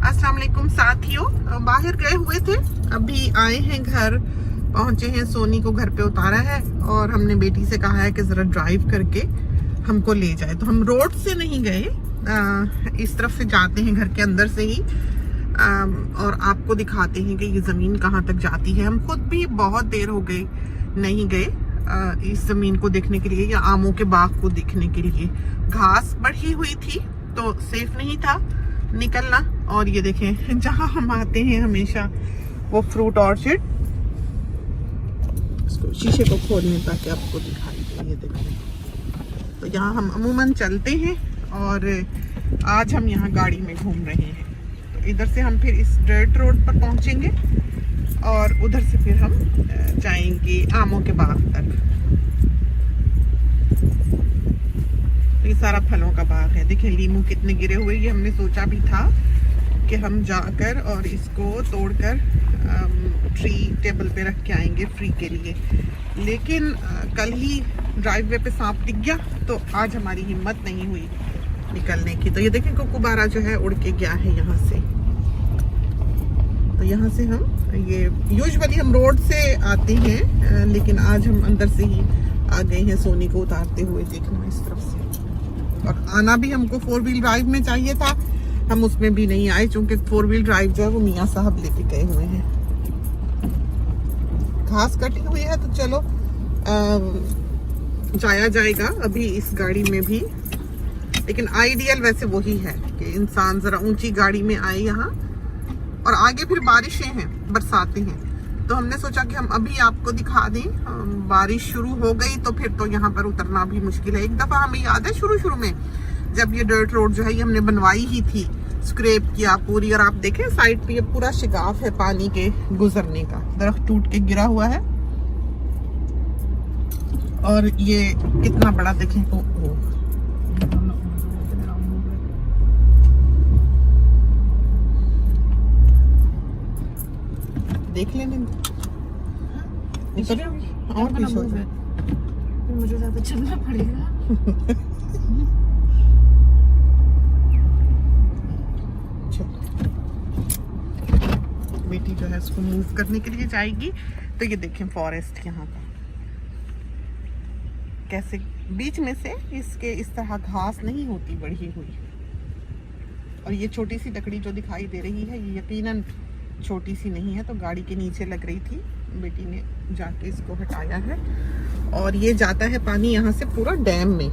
अस्सलाम वालेकुम साथियों, बाहर गए हुए थे, अभी आए हैं घर, पहुंचे हैं। सोनी को घर पे उतारा है और हमने बेटी से कहा है कि जरा ड्राइव करके हमको ले जाए। तो हम रोड से नहीं गए, इस तरफ से जाते हैं घर के अंदर से ही, और आपको दिखाते हैं कि ये जमीन कहाँ तक जाती है। हम खुद भी बहुत देर हो गई नहीं गए इस जमीन को देखने के लिए या आमों के बाग को देखने के लिए। घास बढ़ी हुई थी तो सेफ नहीं था निकलना। और ये देखें, जहां हम आते हैं हमेशा वो फ्रूट ऑर्चर्ड, इसको शीशे को खोलने ताकि आपको दिखाई दे। ये देखें, तो यहाँ हम अमूमन चलते हैं और आज हम यहाँ गाड़ी में घूम रहे हैं। तो इधर से हम फिर इस डर्ट रोड पर पहुंचेंगे और उधर से फिर हम जाएंगे आमों के बाग तक। ये सारा फलों का बाग है। देखिए लीमू कितने गिरे हुए। ये हमने सोचा भी था कि हम जाकर और इसको तोड़कर ट्री टेबल पे रख के आएंगे फ्री के लिए, लेकिन कल ही ड्राइववे पे सांप दिख गया तो आज हमारी हिम्मत नहीं हुई निकलने की। तो ये देखें कुकुबारा जो है उड़ के गया है यहाँ से। तो यहाँ से हम ये यूजुअली हम रोड से आते हैं, लेकिन आज हम अंदर से ही आ गए हैं सोनी को उतारते हुए। देखना इस तरफ से, और आना भी हमको 4 व्हील ड्राइव में चाहिए था, हम उसमें भी नहीं आए क्योंकि 4 व्हील ड्राइव जो है वो मियाँ साहब लेके गए हुए हैं। घास कटी हुई है तो चलो जाया जाएगा अभी इस गाड़ी में भी, लेकिन आइडियल वैसे वही है कि इंसान जरा ऊंची गाड़ी में आए यहाँ। और आगे फिर बारिशें हैं, बरसातें हैं, तो हमने सोचा कि हम अभी आपको दिखा दें। बारिश शुरू हो गई तो फिर तो यहाँ पर उतरना भी मुश्किल है। एक दफ़ा हमें याद है शुरू में जब ये डर्ट रोड जो है ये हमने बनवाई ही थी, स्क्रैप किया पूरी, और आप देखें साइड पे ये पूरा शिगाफ है पानी के गुजरने का। दरख्त टूट के गिरा हुआ है और ये कितना बड़ा देखें। देख लेने और पीछे हो जाए, मुझे ज्यादा चलना पड़ेगा। बेटी जो है इसको मूव करने के लिए जाएगी। तो ये देखें फॉरेस्ट यहाँ का कैसे बीच में से इसके इस तरह घास नहीं होती बढ़ी हुई। और ये छोटी सी लकड़ी जो दिखाई दे रही है ये यकीनन छोटी सी नहीं है, तो गाड़ी के नीचे लग रही थी, बेटी ने जाके इसको हटाया है। और ये जाता है पानी यहाँ से पूरा डैम में।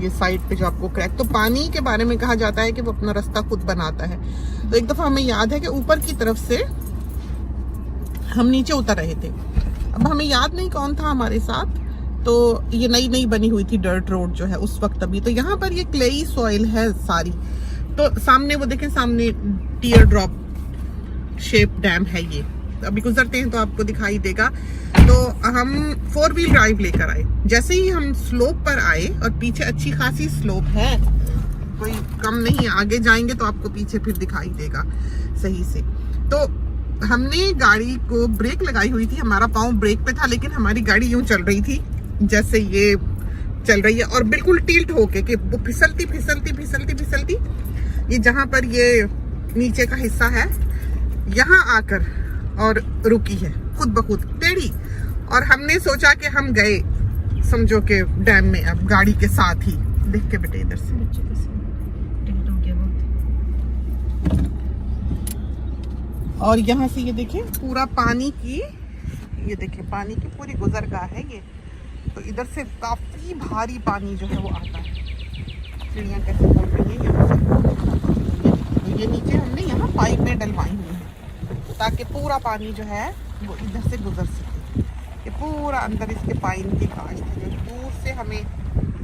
ये साइड पे जो आपको क्रैक, तो पानी के बारे में कहा जाता है कि वो अपना रास्ता खुद बनाता है। तो एक दफा हमें याद है कि ऊपर की तरफ से हम नीचे उतर रहे थे, अब हमें याद नहीं कौन था हमारे साथ, तो ये नई बनी हुई थी डर्ट रोड जो है उस वक्त अभी। तो यहाँ पर ये क्लेई सॉइल है सारी। तो सामने वो देखें, सामने टीयर ड्रॉप शेप डैम है ये। अभी गुजरते हैं तो आपको दिखाई देगा। तो हम 4 व्हील ड्राइव लेकर आए। जैसे ही हम स्लोप पर आए, और पीछे अच्छी खासी स्लोप है, कोई कम नहीं, आगे जाएंगे तो आपको पीछे फिर दिखाई देगा सही से। तो हमने गाड़ी को ब्रेक लगाई हुई थी, हमारा पाँव ब्रेक पे था, लेकिन हमारी गाड़ी यूं चल रही थी जैसे ये चल रही है, और बिल्कुल टिल्ट होके कि वो फिसलती ये जहां पर ये नीचे का हिस्सा है यहाँ आकर और रुकी है खुद ब खुद टेढ़ी। और हमने सोचा कि हम गए समझो के डैम में, अब गाड़ी के साथ ही। देख के बेटे इधर से, और यहाँ से ये देखें पूरा पानी की, ये देखें पानी की पूरी गुजरगाह है ये। तो इधर से काफी भारी पानी जो है वो आता है। चिड़ियाँ कैसे बोल रही है यहाँ से। तो ये नीचे हमने यहाँ पाइप में डलवाई हुई है ताकि पूरा पानी जो है वो इधर से गुजर सके। ये पूरा अंदर इसके पाइन की काश्त है जो दूर से हमें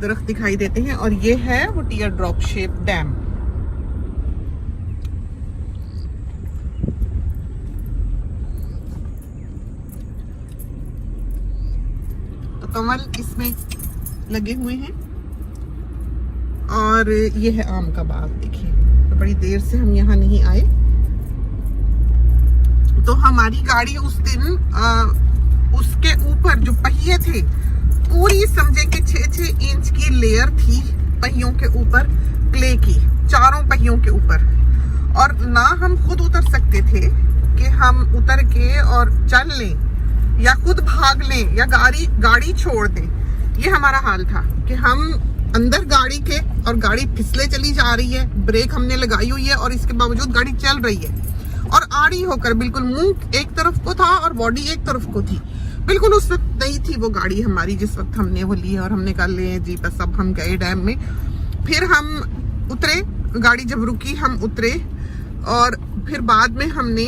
दरख्त दिखाई देते हैं, और ये है वो टीयर ड्रॉप शेप डैम। तो कमल इसमें लगे हुए हैं, और ये है आम का बाग। देखिए तो बड़ी देर से हम यहाँ नहीं आए, तो हमारी गाड़ी उस दिन उसके ऊपर जो पहिए थे पूरी समझे कि 6-6 इंच की लेयर थी पहियों के ऊपर, क्ले की, चारों पहियों के ऊपर। और ना हम खुद उतर सकते थे कि हम उतर के और चल लें या खुद भाग लें या गाड़ी छोड़ दें। ये हमारा हाल था कि हम अंदर गाड़ी के और गाड़ी फिसले चली जा रही है, ब्रेक हमने लगाई हुई है और इसके बावजूद गाड़ी चल रही है और आड़ी होकर बिल्कुल मुंह एक तरफ को था और बॉडी एक तरफ को थी। बिल्कुल उस वक्त नहीं थी वो गाड़ी हमारी जिस वक्त हमने वो ली और हमने कहा ले जी बस अब हम गए डैम में। फिर हम उतरे, गाड़ी जब रुकी हम उतरे और फिर बाद में हमने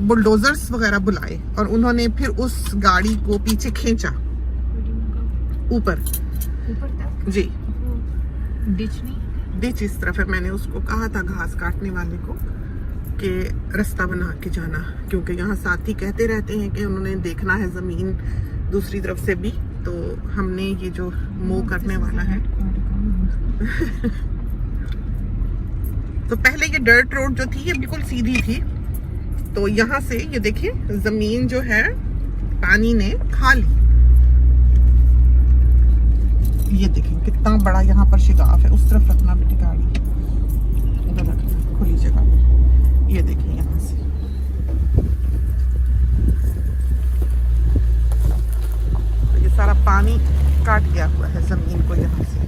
बुलडोजर्स वगैरह बुलाए और उन्होंने फिर उस गाड़ी को पीछे खींचा ऊपर तक जी। डिच इस तरफ है। मैंने उसको कहा था घास काटने वाले को कि रास्ता बना के जाना, क्योंकि यहाँ साथी कहते रहते हैं कि उन्होंने देखना है ज़मीन दूसरी तरफ से भी। तो हमने ये जो मूव करने वाला है तो पहले ये डर्ट रोड जो थी ये बिल्कुल सीधी थी, तो यहाँ से ये देखिए ज़मीन जो है पानी ने खा ली। ये देखिए कितना बड़ा यहाँ पर शिगाफ है। उस तरफ रखना बेटी गाड़ी, उधर रखना खुली जगह पे। ये देखिए यहाँ से तो ये सारा पानी काट गया हुआ है जमीन को यहाँ से।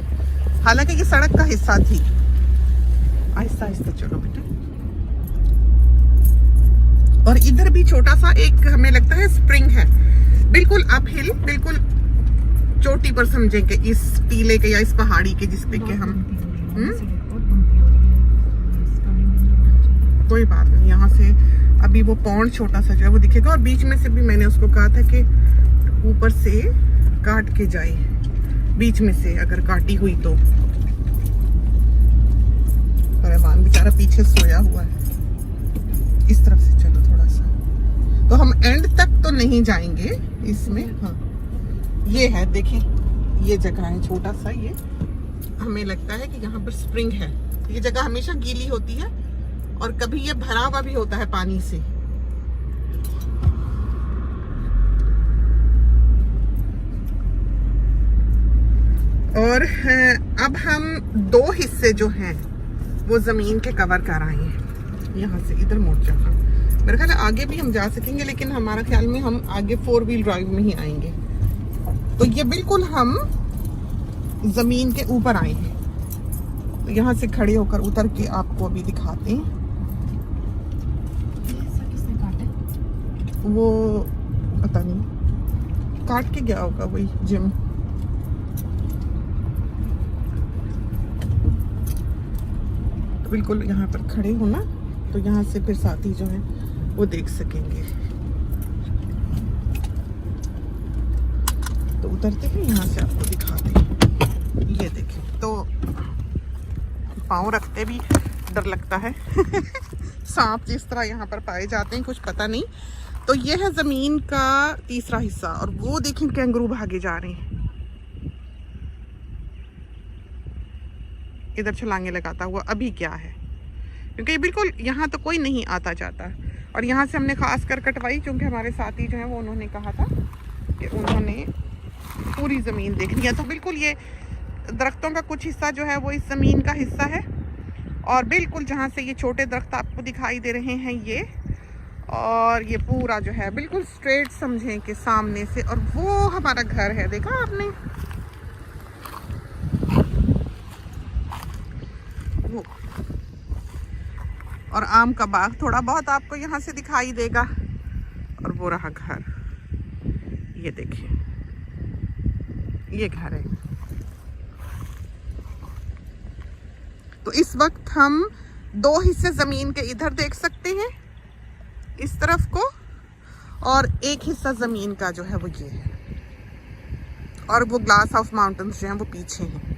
हालांकि ये सड़क का हिस्सा थी। आहिस्ता आहिस्ता चलो बेटा। और इधर भी छोटा सा एक हमें लगता है स्प्रिंग है, बिल्कुल अपहिल, बिल्कुल चोटी पर समझे कि इस टीले के या इस पहाड़ी के जिस पे के हम कोई बात नहीं। यहाँ से अभी वो पौंड छोटा सा जो है वो दिखेगा और बीच में से भी मैंने उसको कहा था कि ऊपर से काट के जाए, बीच में से अगर काटी हुई तो। रहमान बेचारा पीछे सोया हुआ है। इस तरफ से चलो थोड़ा सा, तो हम एंड तक तो नहीं जाएंगे इसमें। हाँ ये है, देखें ये जगह है छोटा सा। ये हमें लगता है कि यहाँ पर स्प्रिंग है। ये जगह हमेशा गीली होती है और कभी ये भरा हुआ भी होता है पानी से। और अब हम दो हिस्से जो हैं वो जमीन के कवर कर आए हैं। यहाँ से इधर मोड़ जाना, मेरे ख्याल आगे भी हम जा सकेंगे, लेकिन हमारा ख्याल में हम आगे 4 व्हील ड्राइव में ही आएंगे। तो ये बिल्कुल हम जमीन के ऊपर आए हैं। तो यहाँ से खड़े होकर उतर के आपको अभी दिखाते हैं। किसने काटा? वो पता नहीं, काट के गया होगा वही जिम। तो बिल्कुल यहाँ पर खड़े हो ना, तो यहाँ से फिर साथी जो है वो देख सकेंगे। तो उतरते हैं यहाँ से आपको दिखाते हैं। ये देखें, तो पाँव रखते भी डर लगता है सांप जिस तरह यहाँ पर पाए जाते हैं कुछ पता नहीं। तो ये है ज़मीन का तीसरा हिस्सा और वो देखें कैंगरू भागे जा रहे हैं। इधर छलांगे लगाता हुआ अभी क्या है, क्योंकि बिल्कुल यहाँ तो कोई नहीं आता जाता। और यहाँ से हमने खास कर कटवाई क्योंकि हमारे साथी जो हैं वो उन्होंने कहा था कि उन्होंने पूरी ज़मीन देखनी है। तो बिल्कुल ये दरख्तों का कुछ हिस्सा जो है वो इस ज़मीन का हिस्सा है और बिल्कुल जहाँ से ये छोटे दरख्त आपको दिखाई दे रहे हैं ये, और ये पूरा जो है बिल्कुल स्ट्रेट समझें कि सामने से, और वो हमारा घर है, देखा आपने वो। और आम का बाग थोड़ा बहुत आपको यहाँ से दिखाई देगा और वो रहा घर। ये देखिए ये घर है। तो इस वक्त हम दो हिस्से जमीन के इधर देख सकते हैं इस तरफ को, और एक हिस्सा जमीन का जो है वो ये है, और वो ग्लास हाउस माउंटेन्स जो हैं वो पीछे हैं।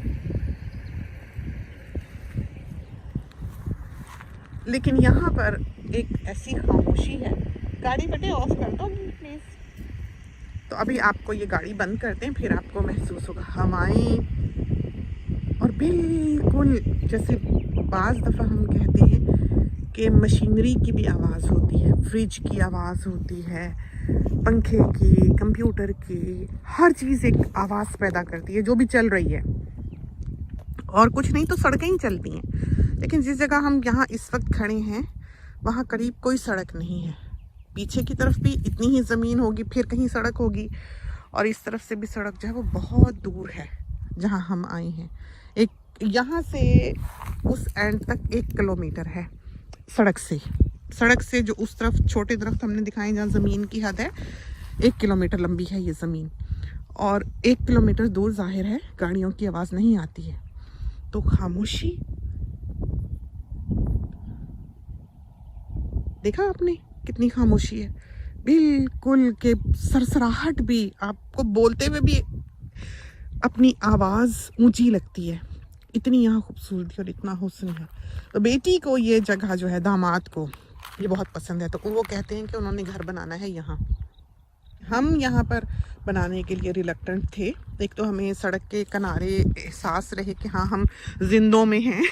लेकिन यहाँ पर एक ऐसी खामोशी है। गाड़ी बेटे ऑफ कर दो प्लीज। तो अभी आपको ये गाड़ी बंद करते हैं, फिर आपको महसूस होगा हवाएं, और बिल्कुल जैसे बाज़ दफ़ा हम कहते हैं कि मशीनरी की भी आवाज़ होती है, फ्रिज की आवाज़ होती है, पंखे की, कंप्यूटर की, हर चीज़ एक आवाज़ पैदा करती है जो भी चल रही है। और कुछ नहीं तो सड़कें ही चलती हैं। लेकिन जिस जगह हम यहाँ इस वक्त खड़े हैं वहाँ करीब कोई सड़क नहीं है। पीछे की तरफ भी इतनी ही ज़मीन होगी, फिर कहीं सड़क होगी, और इस तरफ से भी सड़क जो है वो बहुत दूर है जहाँ हम आए हैं। एक यहाँ से उस एंड तक 1 किलोमीटर है सड़क से जो उस तरफ छोटे दरख्त हमने दिखाए जहाँ ज़मीन की हद है, 1 किलोमीटर लंबी है ये ज़मीन, और 1 किलोमीटर दूर जाहिर है गाड़ियों की आवाज़ नहीं आती है। तो खामोशी, देखा आपने कितनी खामोशी है, बिल्कुल के सरसराहट भी, आपको बोलते हुए भी अपनी आवाज़ ऊंची लगती है। इतनी यहाँ खूबसूरती और इतना हुस्न है। तो बेटी को ये जगह जो है, दामाद को ये बहुत पसंद है, तो वो कहते हैं कि उन्होंने घर बनाना है यहाँ। हम यहाँ पर बनाने के लिए रिलक्टेंट थे। एक तो हमें सड़क के किनारे एहसास रहे कि हाँ हम जिंदों में हैं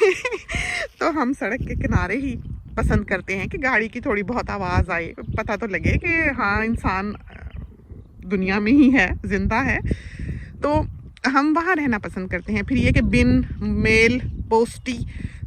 तो हम सड़क के किनारे ही पसंद करते हैं कि गाड़ी की थोड़ी बहुत आवाज़ आए, पता तो लगे कि हाँ इंसान दुनिया में ही है, जिंदा है। तो हम वहाँ रहना पसंद करते हैं। फिर ये कि बिन मेल पोस्टी,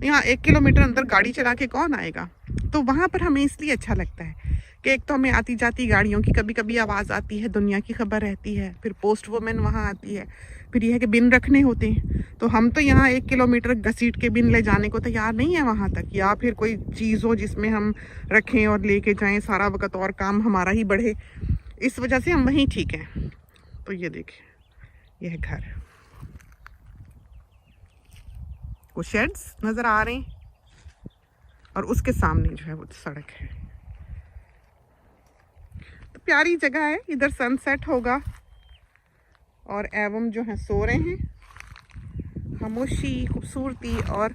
यहाँ 1 किलोमीटर अंदर गाड़ी चला के कौन आएगा, तो वहाँ पर हमें इसलिए अच्छा लगता है कि एक तो हमें आती जाती गाड़ियों की कभी कभी आवाज़ आती है, दुनिया की खबर रहती है, फिर पोस्ट वुमेन वहाँ आती है, फिर यह है कि बिन रखने होते हैं। तो हम तो यहाँ 1 किलोमीटर घसीट के बिन ले जाने को तैयार नहीं है वहाँ तक, या फिर कोई चीज़ हो जिसमें हम रखें और लेके जाएं सारा वक्त, और काम हमारा ही बढ़े, इस वजह से हम वहीं ठीक हैं। तो ये देखिए, यह घर, वो शेड्स नज़र आ रहे हैं, और उसके सामने जो है वो सड़क है। तो प्यारी जगह है, इधर सनसेट होगा और एवं जो है सो रहे हैं। खामोशी, खूबसूरती, और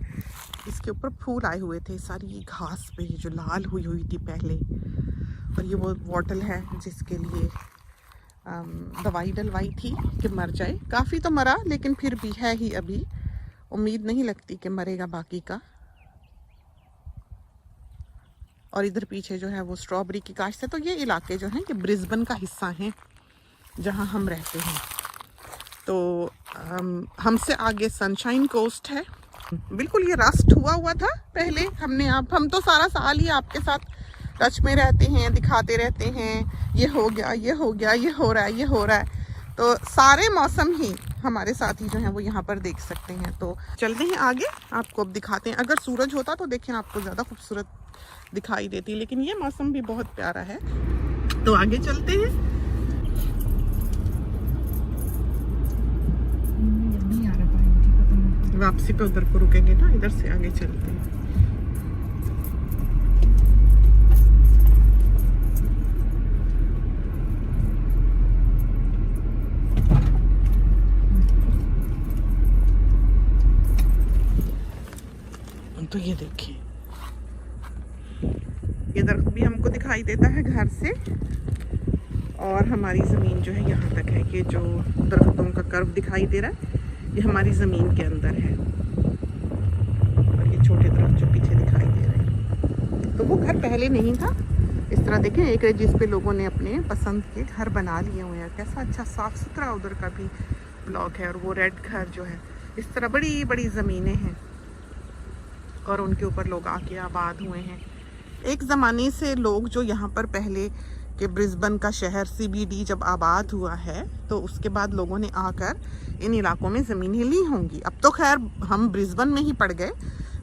इसके ऊपर फूल आए हुए थे सारी घास पे जो लाल हुई थी पहले। और ये वो बॉटल है जिसके लिए दवाई डलवाई थी कि मर जाए। काफ़ी तो मरा, लेकिन फिर भी है ही, अभी उम्मीद नहीं लगती कि मरेगा बाकी का। और इधर पीछे जो है वो स्ट्रॉबेरी की काश्त है। तो ये इलाके जो हैं ये ब्रिस्बेन का हिस्सा हैं जहाँ हम रहते हैं। तो हमसे आगे सनशाइन कोस्ट है। बिल्कुल ये रस्ट हुआ था पहले। हम तो सारा साल ही आपके साथ टच में रहते हैं, दिखाते रहते हैं, ये हो गया, ये हो गया, ये हो रहा है, ये हो रहा है। तो सारे मौसम ही हमारे साथी जो हैं वो यहाँ पर देख सकते हैं। तो चलते हैं आगे, आपको अब दिखाते हैं। अगर सूरज होता तो देखें आपको ज़्यादा खूबसूरत दिखाई देती, लेकिन ये मौसम भी बहुत प्यारा है। तो आगे चलते हैं। नहीं आ रहा पानी, वापसी पे उधर को रुकेंगे ना, इधर से आगे चलते हैं। तो ये देखिए, ये दरख्त भी हमको दिखाई देता है घर से, और हमारी ज़मीन जो है यहाँ तक है। ये जो दरख्तों का कर्व दिखाई दे रहा है ये हमारी ज़मीन के अंदर है, और ये छोटे दरख्त जो पीछे दिखाई दे रहे हैं। तो वो घर पहले नहीं था इस तरह। देखें, एक जिस पे लोगों ने अपने पसंद के घर बना लिए हुए हैं। कैसा अच्छा साफ़ सुथरा उधर का भी ब्लॉक है, और वो रेड घर जो है, इस तरह बड़ी बड़ी ज़मीनें हैं और उनके ऊपर लोग आके आबाद हुए हैं। एक ज़माने से लोग जो यहाँ पर पहले के ब्रिस्बेन का शहर CBD जब आबाद हुआ है, तो उसके बाद लोगों ने आकर इन इलाकों में ज़मीनें ली होंगी। अब तो खैर हम ब्रिस्बेन में ही पड़ गए।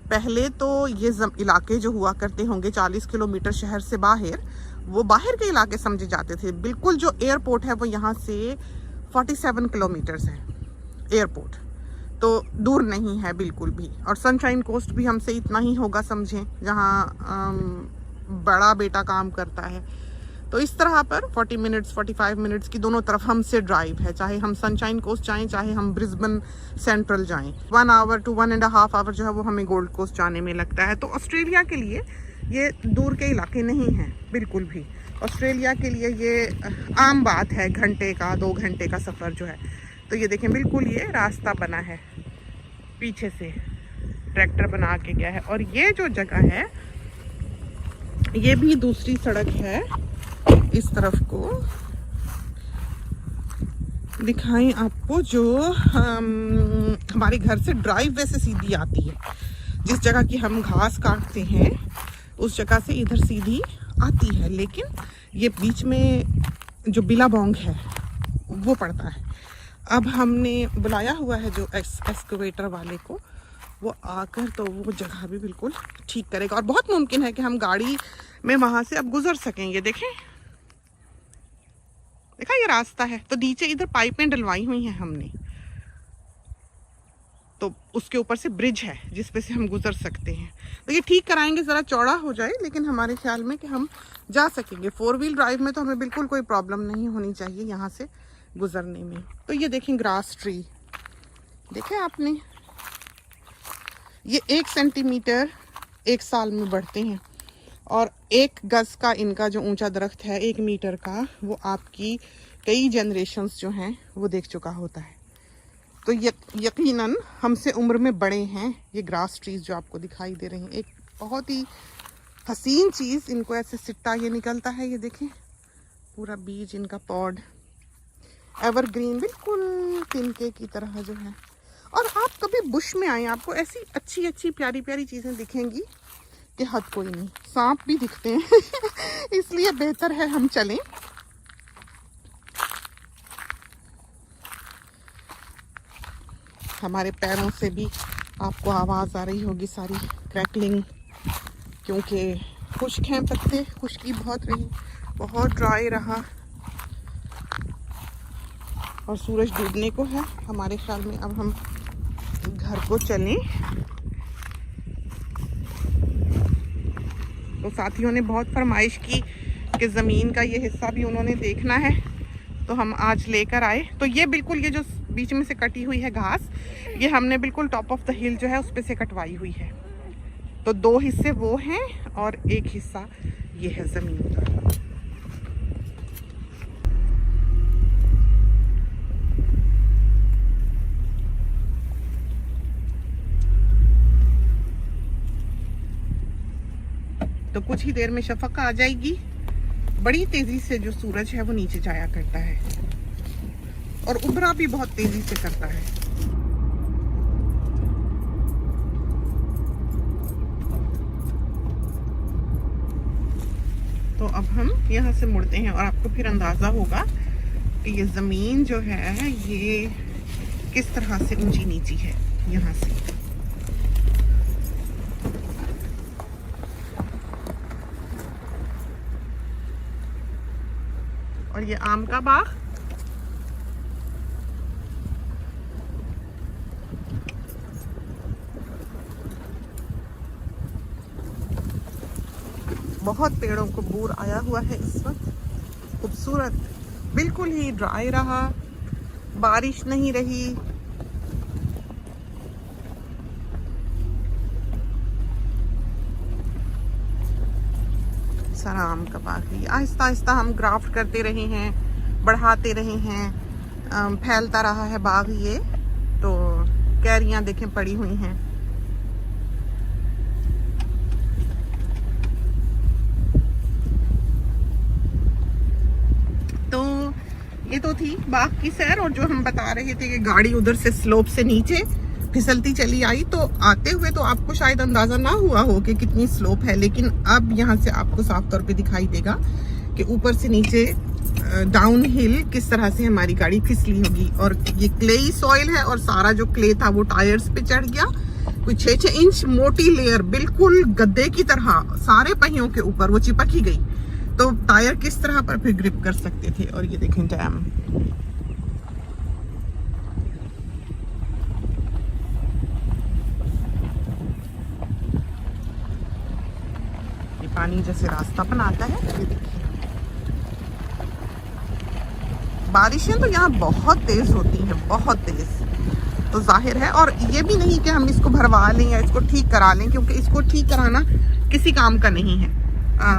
पहले तो ये इलाके जो हुआ करते होंगे 40 किलोमीटर शहर से बाहर, वो बाहर के इलाके समझे जाते थे। बिल्कुल जो एयरपोर्ट है वो यहाँ से 47 किलोमीटर्स है एयरपोर्ट, तो दूर नहीं है बिल्कुल भी। और सनशाइन कोस्ट भी हमसे इतना ही होगा समझें, जहाँ बड़ा बेटा काम करता है। तो इस तरह पर 40 मिनट्स 45 मिनट्स की दोनों तरफ हमसे ड्राइव है, चाहे हम सनशाइन कोस्ट जाएं, चाहे हम ब्रिस्बेन सेंट्रल जाएं। 1 आवर to 1.5 आवर जो है वो हमें गोल्ड कोस्ट जाने में लगता है। तो ऑस्ट्रेलिया के लिए ये दूर के इलाके नहीं हैं बिल्कुल भी। ऑस्ट्रेलिया के लिए ये आम बात है, घंटे का 2 घंटे का सफ़र जो है। तो ये देखें, बिल्कुल ये रास्ता बना है, पीछे से ट्रैक्टर बना के गया है। और ये जो जगह है ये भी दूसरी सड़क है, इस तरफ को दिखाएं आपको, जो हमारे घर से ड्राइव वे से सीधी आती है। जिस जगह की हम घास काटते हैं उस जगह से इधर सीधी आती है, लेकिन ये बीच में जो बिलाबोंग है वो पड़ता है। अब हमने बुलाया हुआ है जो एक्सकवेटर वाले को, वो आकर तो वो जगह भी बिल्कुल ठीक करेगा और बहुत मुमकिन है कि हम गाड़ी में वहाँ से अब गुजर सकेंगे। देखें, देखा ये रास्ता है, तो नीचे इधर पाइपें डलवाई हुई हैं हमने, तो उसके ऊपर से ब्रिज है जिस पे से हम गुजर सकते हैं। तो ये ठीक कराएंगे, ज़रा चौड़ा हो जाए, लेकिन हमारे ख्याल में कि हम जा सकेंगे। 4 व्हील ड्राइव में तो हमें बिल्कुल कोई प्रॉब्लम नहीं होनी चाहिए यहाँ से गुजरने में। तो ये देखें ग्रास ट्री, देखें आपने, ये 1 सेंटीमीटर 1 साल में बढ़ते हैं और 1 गज का इनका जो ऊंचा दरख्त है 1 मीटर का, वो आपकी कई जनरेशन्स जो हैं वो देख चुका होता है। तो यकीनन हमसे उम्र में बड़े हैं ये ग्रास ट्रीज जो आपको दिखाई दे रहे हैं। एक बहुत ही हसीन चीज़, इनको ऐसे सिट्टा ये निकलता है, ये देखें पूरा बीज इनका पॉड एवरग्रीन बिल्कुल तिनके की तरह जो है। और आप कभी बुश में आए, आपको ऐसी अच्छी अच्छी प्यारी प्यारी चीज़ें दिखेंगी कि हद कोई नहीं। सांप भी दिखते हैं इसलिए बेहतर है हम चलें। हमारे पैरों से भी आपको आवाज़ आ रही होगी सारी क्रैकलिंग, क्योंकि खुश्क हैं पत्ते, खुश्की बहुत रही, बहुत ड्राई रहा और सूरज डूबने को है। हमारे ख्याल में अब हम घर को चलें। तो साथियों ने बहुत फरमाइश की कि ज़मीन का ये हिस्सा भी उन्होंने देखना है, तो हम आज लेकर आए। तो ये बिल्कुल ये जो बीच में से कटी हुई है घास, ये हमने बिल्कुल टॉप ऑफ द हिल जो है उस पे से कटवाई हुई है। तो 2 हिस्से वो हैं और 1 हिस्सा ये है ज़मीन का। तो कुछ ही देर में शफक आ जाएगी। बड़ी तेजी से जो सूरज है वो नीचे जाया करता है और उभरा भी बहुत तेजी से करता है। तो अब हम यहाँ से मुड़ते हैं और आपको फिर अंदाजा होगा कि ये जमीन जो है ये किस तरह से ऊंची नीची है यहाँ से। और ये आम का बाग, बहुत पेड़ों को बूर आया हुआ है इस वक्त। खूबसूरत, बिल्कुल ही ड्राई रहा, बारिश नहीं रही। सारा आम का बाग है। आहिस्ता आहिस्ता हम ग्राफ्ट करते रहे हैं, बढ़ाते रहे हैं, फैलता रहा है बाग ये। तो कैरियां देखें पड़ी हुई हैं। तो ये तो थी बाग की सैर। और जो हम बता रहे थे कि गाड़ी उधर से स्लोप से नीचे फिसलती चली आई, तो आते हुए तो आपको शायद अंदाजा ना हुआ हो कि कितनी स्लोप है, लेकिन अब यहाँ से आपको साफ तौर पे दिखाई देगा कि ऊपर से नीचे डाउन हिल किस तरह से हमारी गाड़ी फिसली होगी। और ये क्लेई सॉइल है और सारा जो क्ले था वो टायर्स पे चढ़ गया। कोई 6-6 इंच मोटी लेयर बिल्कुल गद्दे की तरह सारे पहियों के ऊपर वो चिपक ही गई। तो टायर किस तरह पर फिर ग्रिप कर सकते थे। और ये देखें डैम, पानी जैसे रास्ता बनाता है। ये देखिए, बारिशें तो यहाँ बहुत तेज होती हैं, बहुत तेज। तो जाहिर है, और ये भी नहीं कि हम इसको भरवा लें या इसको ठीक करा लें, क्योंकि इसको ठीक कराना किसी काम का नहीं है।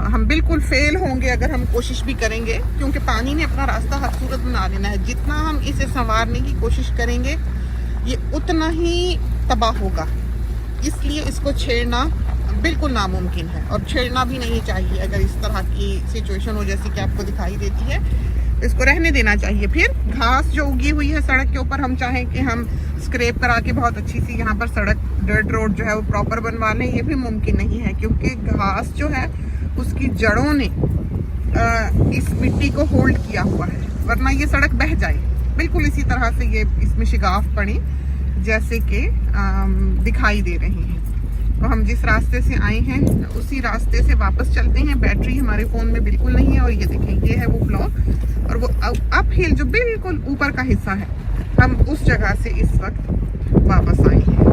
हम बिल्कुल फेल होंगे अगर हम कोशिश भी करेंगे, क्योंकि पानी ने अपना रास्ता खूबसूरत बना लेना है। जितना हम इसे संवारने की कोशिश करेंगे ये उतना ही तबाह होगा। इसलिए इसको छेड़ना बिल्कुल नामुमकिन है और छेड़ना भी नहीं चाहिए। अगर इस तरह की सिचुएशन हो जैसी कि आपको दिखाई देती है, इसको रहने देना चाहिए। फिर घास जो उगी हुई है सड़क के ऊपर, हम चाहें कि हम स्क्रैप करा के बहुत अच्छी सी यहाँ पर सड़क डर्ट रोड जो है वो प्रॉपर बनवा लें, ये भी मुमकिन नहीं है, क्योंकि घास जो है उसकी जड़ों ने इस मिट्टी को होल्ड किया हुआ है, वरना ये सड़क बह जाए। बिल्कुल इसी तरह से ये इसमें शिगाफ पड़ी जैसे कि दिखाई दे रही है। तो हम जिस रास्ते से आए हैं उसी रास्ते से वापस चलते हैं। बैटरी हमारे फ़ोन में बिल्कुल नहीं है, और ये देखें ये है वो ब्लॉक, और वो अप हिल जो बिल्कुल ऊपर का हिस्सा है, हम उस जगह से इस वक्त वापस आए हैं।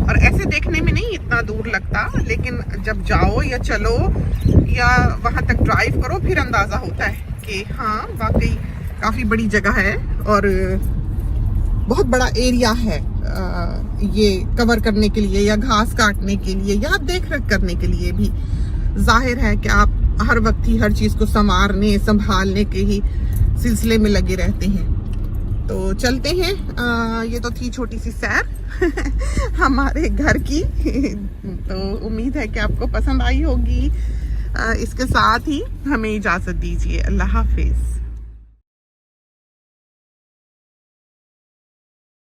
और ऐसे देखने में नहीं इतना दूर लगता, लेकिन जब जाओ या चलो या वहाँ तक ड्राइव करो फिर अंदाज़ा होता है कि हाँ वाकई काफ़ी बड़ी जगह है और बहुत बड़ा एरिया है ये कवर करने के लिए, या घास काटने के लिए, या देख रेख करने के लिए भी। जाहिर है कि आप हर वक्त ही हर चीज़ को संवारने संभालने के ही सिलसिले में लगे रहते हैं। तो चलते हैं। ये तो थी छोटी सी सैर हमारे घर की। तो उम्मीद है कि आपको पसंद आई होगी। इसके साथ ही हमें इजाज़त दीजिए। अल्लाह हाफिज़।